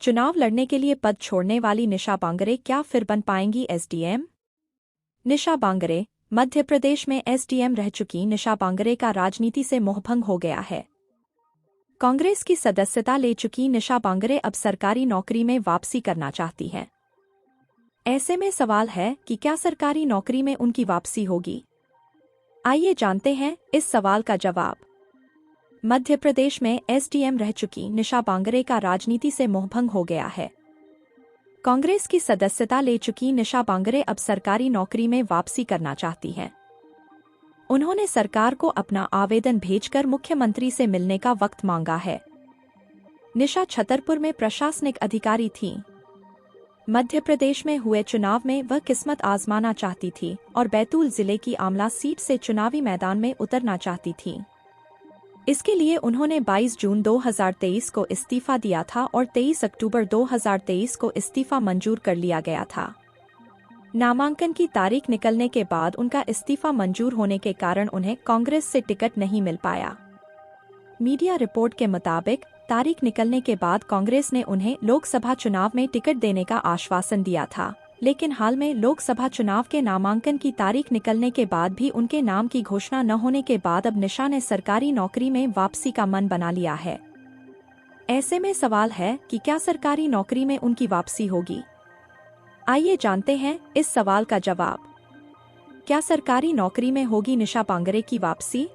चुनाव लड़ने के लिए पद छोड़ने वाली निशा बांगरे क्या फिर बन पाएंगी एसडीएम? निशा बांगरे मध्य प्रदेश में एसडीएम रह चुकी निशा बांगरे का राजनीति से मोहभंग हो गया है। कांग्रेस की सदस्यता ले चुकी निशा बांगरे अब सरकारी नौकरी में वापसी करना चाहती हैं। ऐसे में सवाल है कि क्या सरकारी नौकरी में उनकी वापसी होगी? आइए जानते हैं इस सवाल का जवाब। मध्य प्रदेश में एसडीएम रह चुकी निशा बांगरे का राजनीति से मोहभंग हो गया है। कांग्रेस की सदस्यता ले चुकी निशा बांगरे अब सरकारी नौकरी में वापसी करना चाहती हैं। उन्होंने सरकार को अपना आवेदन भेजकर मुख्यमंत्री से मिलने का वक्त मांगा है। निशा छतरपुर में प्रशासनिक अधिकारी थीं। मध्य प्रदेश में हुए चुनाव में वह किस्मत आजमाना चाहती थी और बैतूल जिले की आमला सीट से चुनावी मैदान में उतरना चाहती थीं। इसके लिए उन्होंने 22 जून 2023 को इस्तीफा दिया था और 23 अक्टूबर 2023 को इस्तीफा मंजूर कर लिया गया था। नामांकन की तारीख निकलने के बाद उनका इस्तीफा मंजूर होने के कारण उन्हें कांग्रेस से टिकट नहीं मिल पाया। मीडिया रिपोर्ट के मुताबिक तारीख निकलने के बाद कांग्रेस ने उन्हें लोकसभा चुनाव में टिकट देने का आश्वासन दिया था, लेकिन हाल में लोकसभा चुनाव के नामांकन की तारीख निकलने के बाद भी उनके नाम की घोषणा न होने के बाद अब निशा ने सरकारी नौकरी में वापसी का मन बना लिया है। ऐसे में सवाल है कि क्या सरकारी नौकरी में उनकी वापसी होगी? आइए जानते हैं इस सवाल का जवाब। क्या सरकारी नौकरी में होगी निशा बांगरे की वापसी?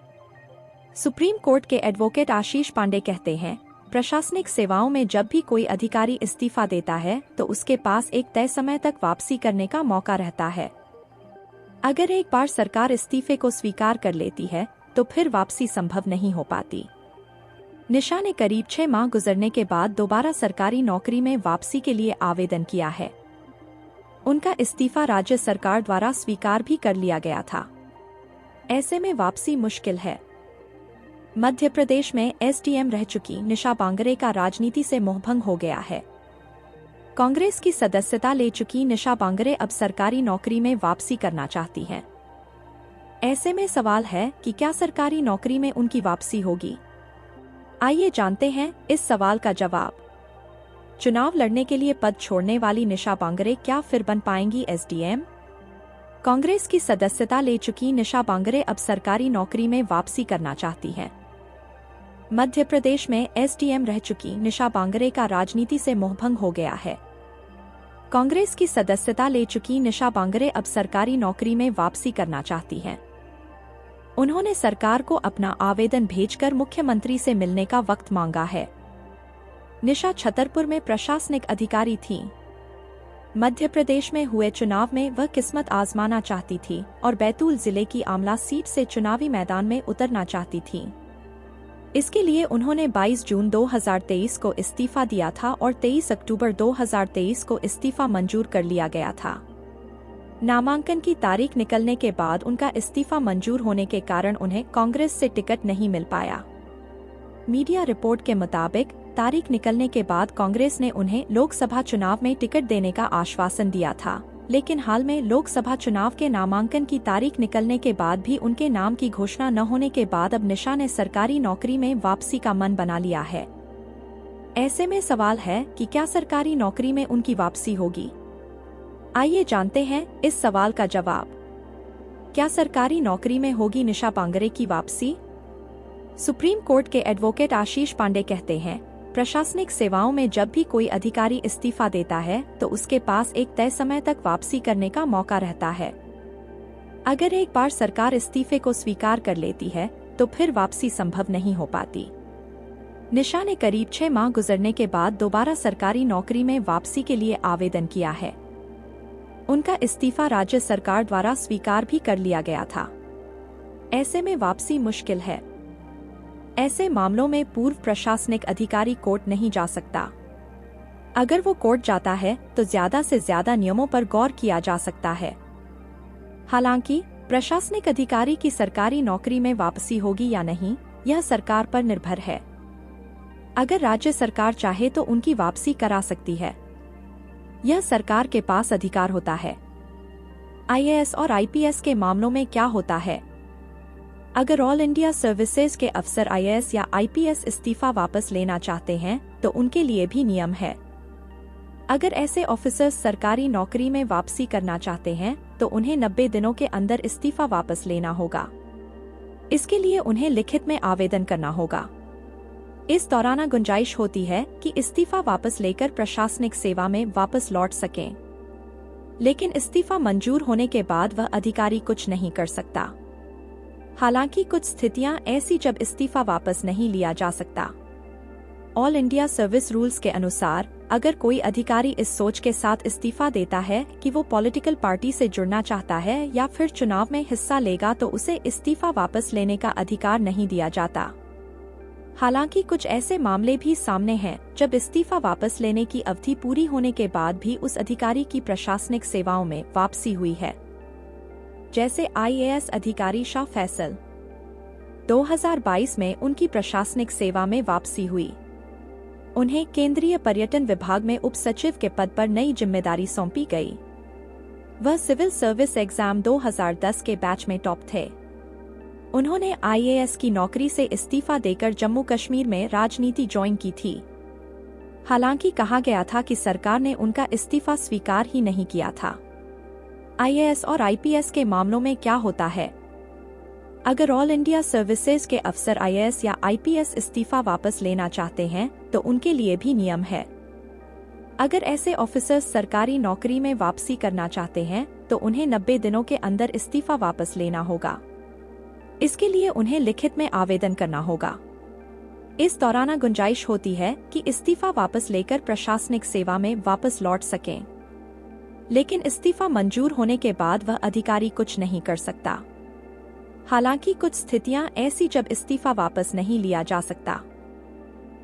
सुप्रीम कोर्ट के एडवोकेट आशीष पांडे कहते हैं, प्रशासनिक सेवाओं में जब भी कोई अधिकारी इस्तीफा देता है तो उसके पास एक तय समय तक वापसी करने का मौका रहता है। अगर एक बार सरकार इस्तीफे को स्वीकार कर लेती है तो फिर वापसी संभव नहीं हो पाती। निशा ने करीब 6 माह गुजरने के बाद दोबारा सरकारी नौकरी में वापसी के लिए आवेदन किया है। उनका इस्तीफा राज्य सरकार द्वारा स्वीकार भी कर लिया गया था। ऐसे में वापसी मुश्किल है। मध्य प्रदेश में एसडीएम रह चुकी निशा बांगरे का राजनीति से मोहभंग हो गया है। कांग्रेस की सदस्यता ले चुकी निशा बांगरे अब सरकारी नौकरी में वापसी करना चाहती हैं। ऐसे में सवाल है कि क्या सरकारी नौकरी में उनकी वापसी होगी? आइए जानते हैं इस सवाल का जवाब। चुनाव लड़ने के लिए पद छोड़ने वाली निशा बांगरे क्या फिर बन पाएंगी एसडीएम? कांग्रेस की सदस्यता ले चुकी निशा बांगरे अब सरकारी नौकरी में वापसी करना चाहती हैं। मध्य प्रदेश में एसडीएम रह चुकी निशा बांगरे का राजनीति से मोहभंग हो गया है। कांग्रेस की सदस्यता ले चुकी निशा बांगरे अब सरकारी नौकरी में वापसी करना चाहती हैं। उन्होंने सरकार को अपना आवेदन भेजकर मुख्यमंत्री से मिलने का वक्त मांगा है। निशा छतरपुर में प्रशासनिक अधिकारी थीं। मध्य प्रदेश में हुए चुनाव में वह किस्मत आजमाना चाहती थी और बैतूल जिले की आमला सीट से चुनावी मैदान में उतरना चाहती थीं। इसके लिए उन्होंने 22 जून 2023 को इस्तीफा दिया था और 23 अक्टूबर 2023 को इस्तीफा मंजूर कर लिया गया था। नामांकन की तारीख निकलने के बाद उनका इस्तीफा मंजूर होने के कारण उन्हें कांग्रेस से टिकट नहीं मिल पाया। मीडिया रिपोर्ट के मुताबिक तारीख निकलने के बाद कांग्रेस ने उन्हें लोकसभा चुनाव में टिकट देने का आश्वासन दिया था, लेकिन हाल में लोकसभा चुनाव के नामांकन की तारीख निकलने के बाद भी उनके नाम की घोषणा न होने के बाद अब निशा ने सरकारी नौकरी में वापसी का मन बना लिया है। ऐसे में सवाल है कि क्या सरकारी नौकरी में उनकी वापसी होगी? आइए जानते हैं इस सवाल का जवाब। क्या सरकारी नौकरी में होगी निशा बांगरे की वापसी? सुप्रीम कोर्ट के एडवोकेट आशीष पांडे कहते हैं, प्रशासनिक सेवाओं में जब भी कोई अधिकारी इस्तीफा देता है तो उसके पास एक तय समय तक वापसी करने का मौका रहता है। अगर एक बार सरकार इस्तीफे को स्वीकार कर लेती है तो फिर वापसी संभव नहीं हो पाती। निशा ने करीब 6 माह गुजरने के बाद दोबारा सरकारी नौकरी में वापसी के लिए आवेदन किया है। उनका इस्तीफा राज्य सरकार द्वारा स्वीकार भी कर लिया गया था। ऐसे में वापसी मुश्किल है। ऐसे मामलों में पूर्व प्रशासनिक अधिकारी कोर्ट नहीं जा सकता। अगर वो कोर्ट जाता है तो ज्यादा से ज्यादा नियमों पर गौर किया जा सकता है। हालांकि प्रशासनिक अधिकारी की सरकारी नौकरी में वापसी होगी या नहीं, यह सरकार पर निर्भर है। अगर राज्य सरकार चाहे तो उनकी वापसी करा सकती है। यह सरकार के पास अधिकार होता है। आईएएस और आईपीएस के मामलों में क्या होता है? अगर ऑल इंडिया सर्विसेज के अफसर आईएएस या आईपीएस इस्तीफा वापस लेना चाहते हैं तो उनके लिए भी नियम है। अगर ऐसे ऑफिसर्स सरकारी नौकरी में वापसी करना चाहते हैं तो उन्हें 90 दिनों के अंदर इस्तीफा वापस लेना होगा। इसके लिए उन्हें लिखित में आवेदन करना होगा। इस दौरान गुंजाइश होती है कि इस्तीफा वापस लेकर प्रशासनिक सेवा में वापस लौट सकें, लेकिन इस्तीफा मंजूर होने के बाद वह अधिकारी कुछ नहीं कर सकता। हालांकि कुछ स्थितियां ऐसी जब इस्तीफा वापस नहीं लिया जा सकता। ऑल इंडिया सर्विस रूल्स के अनुसार अगर कोई अधिकारी इस सोच के साथ इस्तीफा देता है कि वो पॉलिटिकल पार्टी से जुड़ना चाहता है या फिर चुनाव में हिस्सा लेगा तो उसे इस्तीफा वापस लेने का अधिकार नहीं दिया जाता। हालांकि कुछ ऐसे मामले भी सामने हैं जब इस्तीफा वापस लेने की अवधि पूरी होने के बाद भी उस अधिकारी की प्रशासनिक सेवाओं में वापसी हुई है, जैसे IAS अधिकारी शाह फैसल। 2022 में उनकी प्रशासनिक सेवा में वापसी हुई। उन्हें केंद्रीय पर्यटन विभाग में उप सचिव के पद पर नई जिम्मेदारी सौंपी गई। वह सिविल सर्विस एग्जाम 2010 के बैच में टॉप थे। उन्होंने IAS की नौकरी से इस्तीफा देकर जम्मू कश्मीर में राजनीति ज्वाइन की थी। हालांकि कहा गया था कि सरकार ने उनका इस्तीफा स्वीकार ही नहीं किया था। IAS और IPS के मामलों में क्या होता है? अगर ऑल इंडिया सर्विसेज के अफसर IAS या IPS इस्तीफा वापस लेना चाहते हैं तो उनके लिए भी नियम है। अगर ऐसे ऑफिसर्स सरकारी नौकरी में वापसी करना चाहते हैं तो उन्हें 90 दिनों के अंदर इस्तीफा वापस लेना होगा। इसके लिए उन्हें लिखित में आवेदन करना होगा। इस दौरान गुंजाइश होती है कि इस्तीफा वापस लेकर प्रशासनिक सेवा में वापस लौट सकें, लेकिन इस्तीफा मंजूर होने के बाद वह अधिकारी कुछ नहीं कर सकता। हालांकि कुछ स्थितियां ऐसी जब इस्तीफा वापस नहीं लिया जा सकता।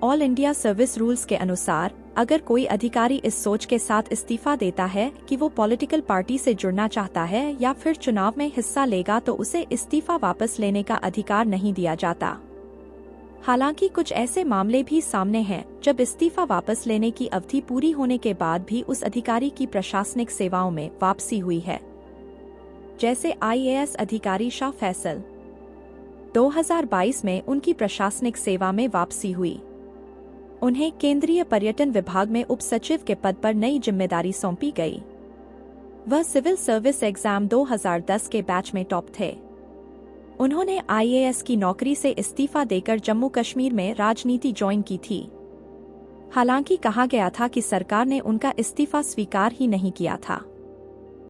ऑल इंडिया सर्विस रूल्स के अनुसार अगर कोई अधिकारी इस सोच के साथ इस्तीफा देता है कि वो पॉलिटिकल पार्टी से जुड़ना चाहता है या फिर चुनाव में हिस्सा लेगा तो उसे इस्तीफा वापस लेने का अधिकार नहीं दिया जाता। हालांकि कुछ ऐसे मामले भी सामने हैं जब इस्तीफा वापस लेने की अवधि पूरी होने के बाद भी उस अधिकारी की प्रशासनिक सेवाओं में वापसी हुई है, जैसे IAS अधिकारी शाह फैसल। 2022 में उनकी प्रशासनिक सेवा में वापसी हुई। उन्हें केंद्रीय पर्यटन विभाग में उप सचिव के पद पर नई जिम्मेदारी सौंपी गई। वह सिविल सर्विस एग्जाम 2010 के बैच में टॉप थे। उन्होंने IAS की नौकरी से इस्तीफा देकर जम्मू कश्मीर में राजनीति ज्वाइन की थी। हालांकि कहा गया था कि सरकार ने उनका इस्तीफा स्वीकार ही नहीं किया था।